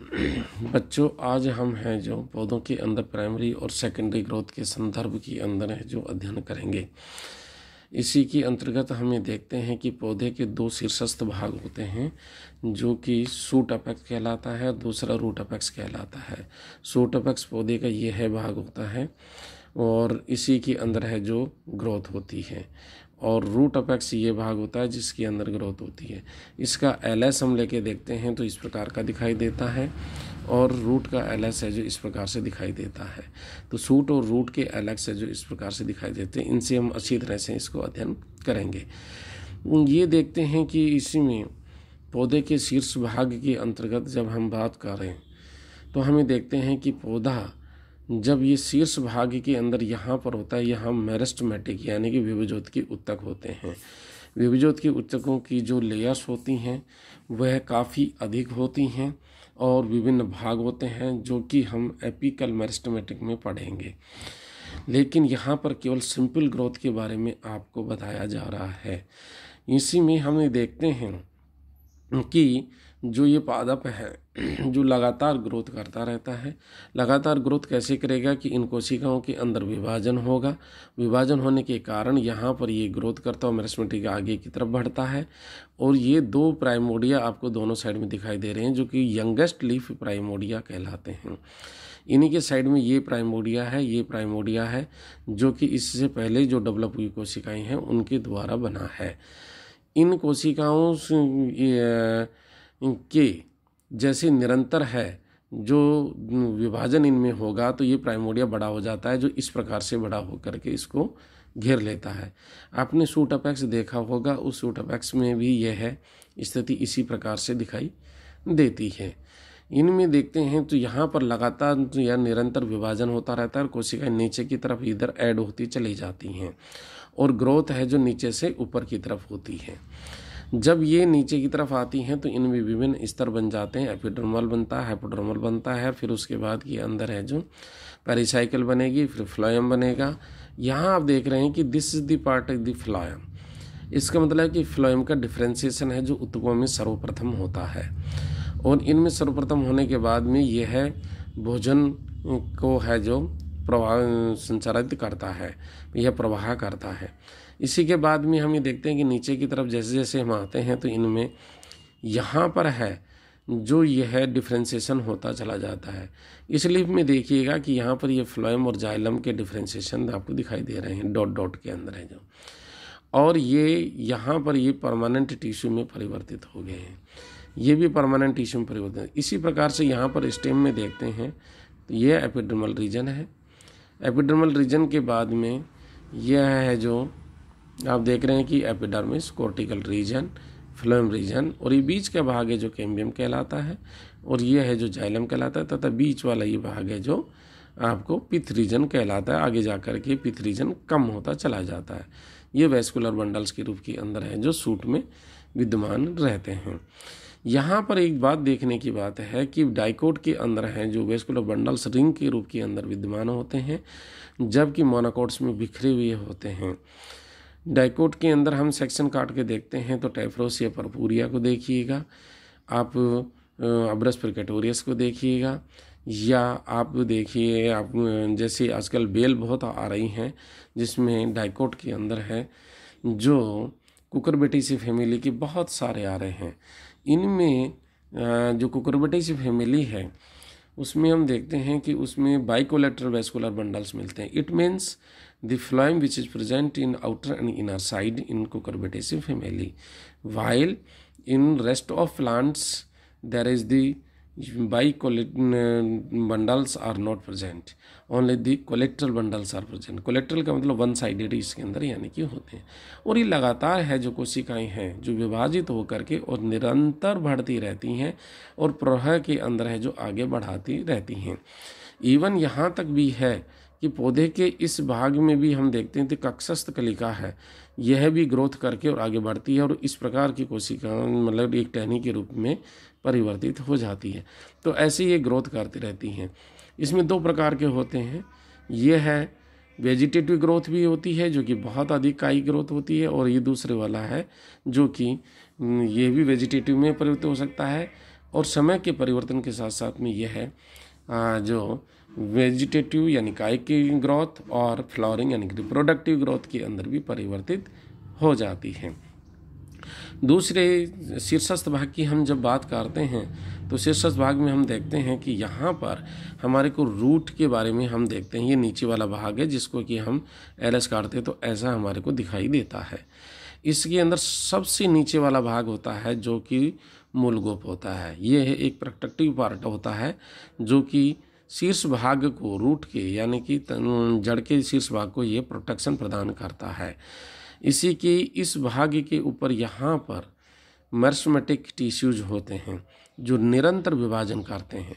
बच्चों, आज हम हैं जो पौधों के अंदर प्राइमरी और सेकेंडरी ग्रोथ के संदर्भ के अंदर है जो अध्ययन करेंगे। इसी के अंतर्गत हमें देखते हैं कि पौधे के दो शीर्षस्थ भाग होते हैं, जो कि शूट अपेक्स कहलाता है, दूसरा रूट अपेक्स कहलाता है। शूट अपेक्स पौधे का यह भाग होता है और इसी के अंदर है जो ग्रोथ होती है, और रूट अपेक्स ये भाग होता है जिसके अंदर ग्रोथ होती है। इसका एलएस हम लेके देखते हैं तो इस प्रकार का दिखाई देता है, और रूट का एलएस है जो इस प्रकार से दिखाई देता है। तो शूट और रूट के एलएस है जो इस प्रकार से दिखाई देते हैं। इनसे हम अच्छी तरह से इसको अध्ययन करेंगे। ये देखते हैं कि इसी में पौधे के शीर्ष भाग के अंतर्गत जब हम बात करें तो हमें देखते हैं कि पौधा जब ये शीर्ष भाग के अंदर यहाँ पर होता है, यहाँ मेरिस्टेमेटिक यानी कि विभवज्योत की उत्तक होते हैं। विभवज्योत की उत्तकों की जो लेयर्स होती हैं वह काफ़ी अधिक होती हैं और विभिन्न भाग होते हैं जो कि हम एपिकल मेरिस्टेमेटिक में पढ़ेंगे। लेकिन यहाँ पर केवल सिंपल ग्रोथ के बारे में आपको बताया जा रहा है। इसी में हम देखते हैं कि जो ये पादप है जो लगातार ग्रोथ करता रहता है। लगातार ग्रोथ कैसे करेगा कि इन कोशिकाओं के अंदर विभाजन होगा। विभाजन होने के कारण यहाँ पर ये ग्रोथ करता हुआ मेरिस्टेमेटिक आगे की तरफ बढ़ता है, और ये दो प्राइमोडिया आपको दोनों साइड में दिखाई दे रहे हैं जो कि यंगेस्ट लीफ प्राइमोडिया कहलाते हैं। इन्हीं के साइड में ये प्राइमोडिया है, ये प्राइमोडिया है जो कि इससे पहले जो डेवलप हुई कोशिकाएँ हैं उनके द्वारा बना है। इन कोशिकाओं के जैसे निरंतर है जो विभाजन इनमें होगा तो ये प्राइमोडिया बड़ा हो जाता है, जो इस प्रकार से बड़ा होकर के इसको घेर लेता है। आपने शूट अपेक्स देखा होगा, उस शूट अपेक्स में भी यह है स्थिति इसी प्रकार से दिखाई देती है। इनमें देखते हैं तो यहाँ पर लगातार या निरंतर विभाजन होता रहता है और कोशिकाएं नीचे की तरफ इधर ऐड होती चली जाती हैं, और ग्रोथ है जो नीचे से ऊपर की तरफ होती है। जब ये नीचे की तरफ आती हैं तो इनमें विभिन्न स्तर बन जाते हैं। एपिडर्मल बनता है, हाइपोडर्मल बनता है, फिर उसके बाद ये अंदर है जो पेरिसाइकिल बनेगी, फिर फ्लोएम बनेगा। यहाँ आप देख रहे हैं कि this is the part of the phloem. इसका मतलब है कि फ्लोएम का डिफ्रेंसिएशन है जो उत्तकों में सर्वप्रथम होता है, और इनमें सर्वप्रथम होने के बाद में यह है भोजन को है जो प्रवाह संचारित करता है, यह प्रवाह करता है। इसी के बाद में हम ये देखते हैं कि नीचे की तरफ जैसे जैसे हम आते हैं तो इनमें यहाँ पर है जो यह डिफ्रेंसिएशन होता चला जाता है। इसलिए में देखिएगा कि यहाँ पर ये फ्लोएम और जाइलम के डिफ्रेंसिएशन आपको दिखाई दे रहे हैं डॉट डॉट के अंदर है जो, और ये यहाँ पर ये परमानेंट टिश्यू में परिवर्तित हो गए हैं। ये भी परमानेंट टिश्यू में परिवर्तित है। इसी प्रकार से यहाँ पर स्टेम में देखते हैं तो ये एपिडर्मल रीजन है। एपिडर्मल रीजन के बाद में यह है जो आप देख रहे हैं कि epidermis, cortical region, phloem region, और ये बीच का भाग है जो कैम्बियम कहलाता है, और ये है जो जाइलम कहलाता है, तथा बीच वाला ये भाग है जो आपको पिथ रीजन कहलाता है। आगे जाकर के पिथ रीजन कम होता चला जाता है। ये वेस्कुलर बंडल्स के रूप के अंदर है जो सूट में विद्यमान रहते हैं। यहाँ पर एक बात देखने की बात है कि डाइकोट के अंदर हैं जो वेस्कुलर बंडल्स रिंग के रूप के अंदर विद्यमान होते हैं, जबकि मोनोकोट्स में बिखरे हुए होते हैं। डाइकोट के अंदर हम सेक्शन काट के देखते हैं तो टाइफ्रोसिया परपूरिया को देखिएगा, आप अब्रस प्रिकेटोरियस को देखिएगा, या आप देखिए आप जैसे आजकल बेल बहुत आ रही हैं जिसमें डाइकोट के अंदर है जो कुकुरबिटेसी फैमिली के बहुत सारे आ रहे हैं। इनमें जो कुकुरबिटेसी फैमिली है उसमें हम देखते हैं कि उसमें बाइकोलेटरल वेस्कुलर बंडल्स मिलते हैं। It means the phloem which is present in outer and inner side in cucurbitaceae family, while in rest of plants there is the bundles are not present, only the collateral bundles are present. collateral का मतलब one sided इसके अंदर यानी कि होते हैं, और ये लगातार है जो कोशिकाएं हैं जो विभाजित होकर के और निरंतर बढ़ती रहती हैं और प्रवाह के अंदर है जो आगे बढ़ाती रहती हैं। इवन यहाँ तक भी है कि पौधे के इस भाग में भी हम देखते हैं कि कक्षस्थ कलिका है, यह भी ग्रोथ करके और आगे बढ़ती है, और इस प्रकार की कोशिका मतलब एक टहनी के रूप में परिवर्तित हो जाती है। तो ऐसे ये ग्रोथ करती रहती हैं। इसमें दो प्रकार के होते हैं, ये है वेजिटेटिव ग्रोथ भी होती है जो कि बहुत अधिक काई ग्रोथ होती है, और ये दूसरे वाला है जो कि ये भी वेजिटेटिव में परिवर्तित हो सकता है और समय के परिवर्तन के साथ साथ में यह है जो वेजिटेटिव यानी काय की ग्रोथ और फ्लावरिंग यानी कि रिप्रोडक्टिव ग्रोथ के अंदर भी परिवर्तित हो जाती है। दूसरे शीर्षस्थ भाग की हम जब बात करते हैं तो शीर्षस्थ भाग में हम देखते हैं कि यहाँ पर हमारे को रूट के बारे में हम देखते हैं। ये नीचे वाला भाग है जिसको कि हम एलएस काटते तो ऐसा हमारे को दिखाई देता है। इसके अंदर सबसे नीचे वाला भाग होता है जो कि मूलगोप होता है। ये एक प्रोटेक्टिव पार्ट होता है जो कि शीर्ष भाग को रूट के यानी कि जड़ के शीर्ष भाग को ये प्रोटेक्शन प्रदान करता है। इसी के इस भाग के ऊपर यहाँ पर मेरिस्टेमेटिक टिश्यूज होते हैं जो निरंतर विभाजन करते हैं।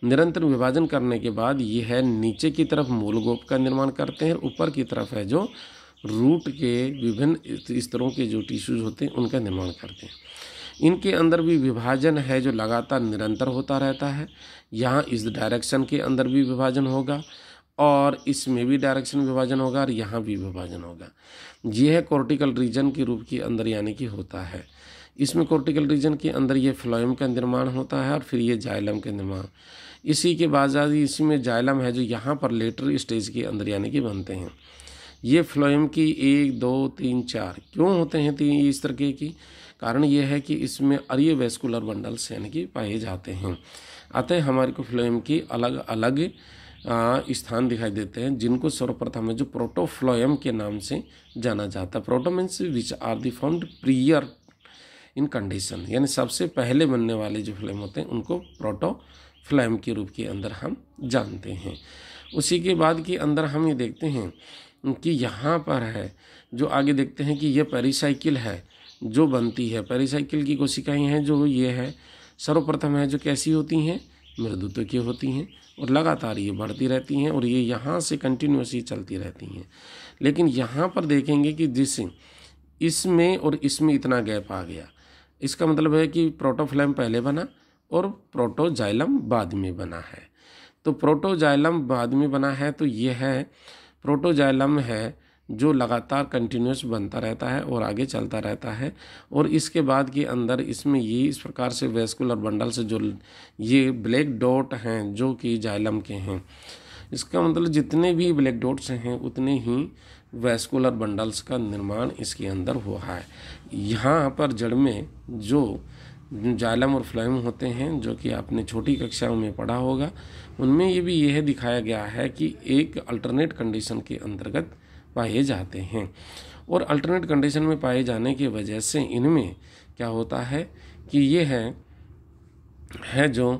निरंतर विभाजन करने के बाद ये है नीचे की तरफ मूलगोप का निर्माण करते हैं, ऊपर की तरफ है जो रूट के विभिन्न स्तरों के जो टिश्यूज होते हैं उनका निर्माण करते हैं। इनके अंदर भी विभाजन है जो लगातार निरंतर होता रहता है। यहाँ इस डायरेक्शन के अंदर भी विभाजन होगा और इसमें भी डायरेक्शन विभाजन होगा और यहाँ भी विभाजन होगा। यह है कॉर्टिकल रीजन के रूप के अंदर यानी कि होता है। इसमें कॉर्टिकल रीजन के अंदर ये फ्लोएम का निर्माण होता है और फिर ये जाइलम का निर्माण। इसी के बाद इसी में जाइलम है जो यहाँ पर लेटर स्टेज के अंदर यानी कि बनते हैं। ये फ्लोएम की 1 2 3 4 क्यों होते हैं तीन इस तरह की? कारण ये है कि इसमें अरीय वेस्कुलर बंडल्स यानी कि पाए जाते हैं। अतः हमारे को फ्लोएम की अलग अलग स्थान दिखाई देते हैं जिनको सर्वप्रथम है जो प्रोटोफ्लोएम के नाम से जाना जाता है। Proto means which are the found prior in condition, यानी सबसे पहले बनने वाले जो फ्लोएम होते हैं उनको प्रोटोफ्लोएम के रूप के अंदर हम जानते हैं। उसी के बाद के अंदर हम ये देखते हैं कि यहाँ पर है जो आगे देखते हैं कि यह पेरिसाइकिल है जो बनती है। पेरिसाइकिल की कोशिकाएं हैं जो ये है सर्वप्रथम है जो कैसी होती हैं, मृदुत्व की होती हैं और लगातार ये बढ़ती रहती हैं और ये यहाँ से कंटिन्यूसली चलती रहती हैं। लेकिन यहाँ पर देखेंगे कि जिससे इसमें और इसमें इतना गैप आ गया, इसका मतलब है कि प्रोटोफ्लोएम पहले बना और प्रोटोजाइलम बाद में बना है। तो प्रोटोजाइलम बाद में बना है तो ये है प्रोटोजाइलम है जो लगातार कंटिन्यूस बनता रहता है और आगे चलता रहता है। और इसके बाद के अंदर इसमें ये इस प्रकार से वेस्कुलर बंडल से जो ये ब्लैक डॉट हैं जो कि जाइलम के हैं, इसका मतलब जितने भी ब्लैक डॉट्स हैं उतने ही वेस्कुलर बंडल्स का निर्माण इसके अंदर हुआ है। यहाँ पर जड़ में जो जाइलम और फ्लोएम होते हैं जो कि आपने छोटी कक्षाओं में पढ़ा होगा, उनमें ये भी यह दिखाया गया है कि एक अल्टरनेट कंडीशन के अंतर्गत पाए जाते हैं। और अल्टरनेट कंडीशन में पाए जाने की वजह से इनमें क्या होता है कि ये है जो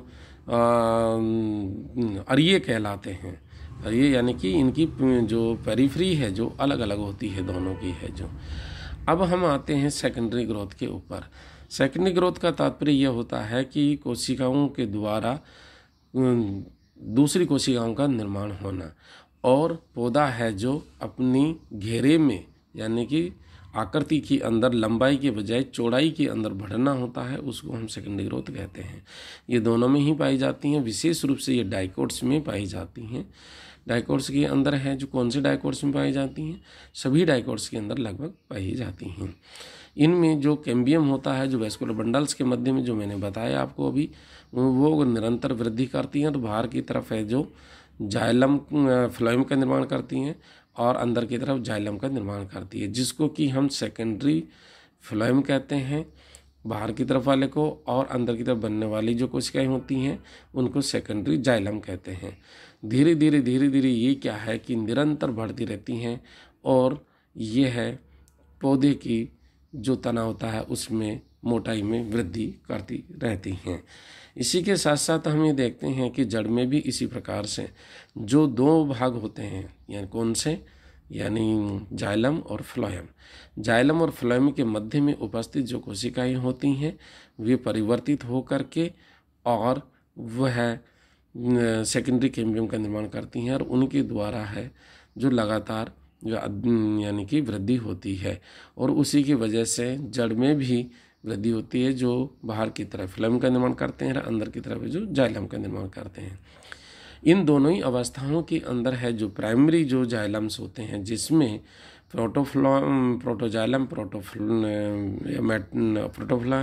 अरीय कहलाते हैं। अरीय यानी कि इनकी जो पेरिफेरी है जो अलग अलग होती है दोनों की है जो। अब हम आते हैं सेकेंडरी ग्रोथ के ऊपर। सेकेंडरी ग्रोथ का तात्पर्य यह होता है कि कोशिकाओं के द्वारा दूसरी कोशिकाओं का निर्माण होना और पौधा है जो अपनी घेरे में यानी कि आकृति के अंदर लंबाई के बजाय चौड़ाई के अंदर बढ़ना होता है, उसको हम सेकेंडरी ग्रोथ कहते हैं। ये दोनों में ही पाई जाती हैं, विशेष रूप से ये डाइकोट्स में पाई जाती हैं। डाइकोट्स के अंदर है जो कौन से डाइकोट्स में पाई जाती हैं, सभी डाइकोट्स के अंदर लगभग पाई जाती हैं। इनमें जो कैम्बियम होता है जो वेस्कुलर बंडल्स के मध्य में जो मैंने बताया आपको अभी, वो निरंतर वृद्धि करती हैं। तो बाहर की तरफ है जो जाइलम फ्लोएम का निर्माण करती हैं और अंदर की तरफ जाइलम का निर्माण करती है, जिसको कि हम सेकेंडरी फ्लोएम कहते हैं बाहर की तरफ वाले को, और अंदर की तरफ बनने वाली जो कोशिकाएं होती हैं उनको सेकेंडरी जाइलम कहते हैं। धीरे धीरे ये क्या है कि निरंतर बढ़ती रहती हैं और ये है पौधे की जो तना होता है उसमें मोटाई में वृद्धि करती रहती हैं। इसी के साथ साथ हम ये देखते हैं कि जड़ में भी इसी प्रकार से जो दो भाग होते हैं, यानी कौन से, यानी जाइलम और फ्लोएम। जाइलम और फ्लोएम के मध्य में उपस्थित जो कोशिकाएं होती हैं वे परिवर्तित हो करके और वह सेकेंडरी कैम्बियम का निर्माण करती हैं और उनके द्वारा है जो लगातार यानी कि वृद्धि होती है और उसी की वजह से जड़ में भी वृद्धि होती है जो बाहर की तरफ फ्लोएम का निर्माण करते हैं और अंदर की तरफ जो जाइलम का निर्माण करते हैं। इन दोनों ही अवस्थाओं के अंदर है जो प्राइमरी जो जाइलम्स होते हैं जिसमें प्रोटोजाइलम, प्रोटोफ्ला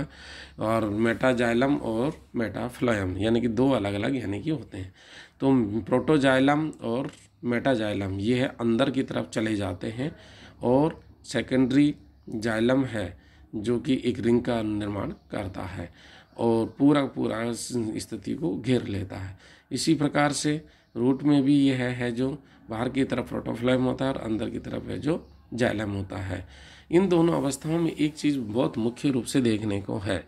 और मेटाजाइलम और मेटाफ्लोएम, यानी कि दो अलग अलग यानी कि होते हैं। तो प्रोटोजाइलम और मेटाजाइलम ये है अंदर की तरफ चले जाते हैं, और सेकेंडरी जाइलम है जो कि एक रिंग का निर्माण करता है और पूरा स्थिति को घेर लेता है। इसी प्रकार से रूट में भी यह है जो बाहर की तरफ प्रोटोफ्लोएम होता है और अंदर की तरफ है जो जाइलम होता है। इन दोनों अवस्थाओं में एक चीज़ बहुत मुख्य रूप से देखने को है,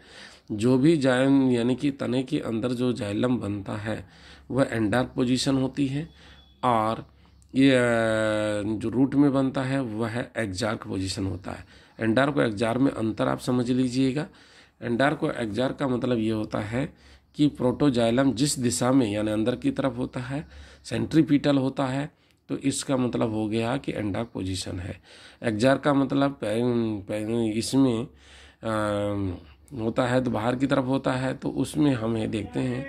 जो भी जाइलम यानी कि तने के अंदर जो जाइलम बनता है वह एंडार्क पोजीशन होती है, और ये जो रूट में बनता है वह एक्जार्क पोजीशन होता है। एंडार्क और एक्जार में अंतर आप समझ लीजिएगा। एंडार्क और एक्जार का मतलब ये होता है कि प्रोटोजाइलम जिस दिशा में यानी अंदर की तरफ होता है, सेंट्रीपिटल होता है, तो इसका मतलब हो गया कि एंडार्क पोजीशन है। एक्जार का मतलब इसमें होता है तो बाहर की तरफ होता है, तो उसमें हम ये देखते हैं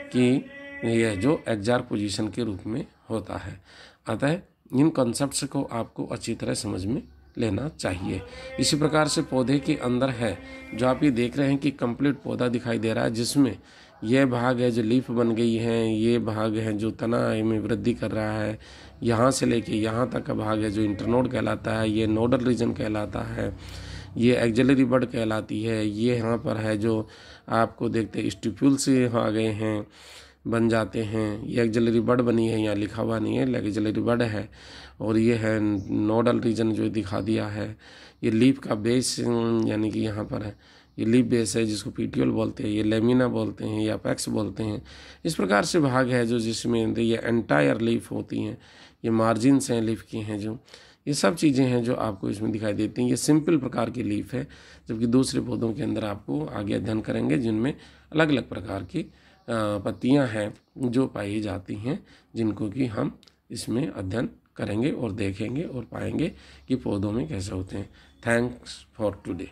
कि यह जो एक्जार पोजीशन के रूप में होता है। अतः इन कॉन्सेप्ट्स को आपको अच्छी तरह समझ में लेना चाहिए। इसी प्रकार से पौधे के अंदर है जो आप ये देख रहे हैं कि कंप्लीट पौधा दिखाई दे रहा है, जिसमें यह भाग है जो लीफ बन गई है, ये भाग है जो तना में वृद्धि कर रहा है, यहाँ से लेके यहाँ तक का भाग है जो इंटरनोड कहलाता है, ये नोडल रीजन कहलाता है, ये एक्सिलरी बड कहलाती है, ये यहाँ पर है जो आपको देखते स्टिप्यूल से आ गए हैं बन जाते हैं, ये एक्सिलरी बड बनी है, यहाँ लिखा हुआ नहीं है एक्सिलरी बड है, और ये है नोडल रीजन जो दिखा दिया है। ये लीफ का बेस यानी कि यहाँ पर है, ये लीफ बेस है जिसको पीटियोल बोलते हैं, ये लेमिना बोलते हैं या पैक्स बोलते हैं। इस प्रकार से भाग है जो जिसमें ये एंटायर लीफ होती हैं, ये मार्जिन्स हैं लीफ की हैं, जो ये सब चीज़ें हैं जो आपको इसमें दिखाई देती हैं। ये सिंपल प्रकार की लीफ है, जबकि दूसरे पौधों के अंदर आपको आगे अध्ययन करेंगे जिनमें अलग अलग प्रकार की पत्तियां हैं जो पाई जाती हैं, जिनको कि हम इसमें अध्ययन करेंगे और देखेंगे और पाएंगे कि पौधों में कैसे होते हैं। Thanks for today.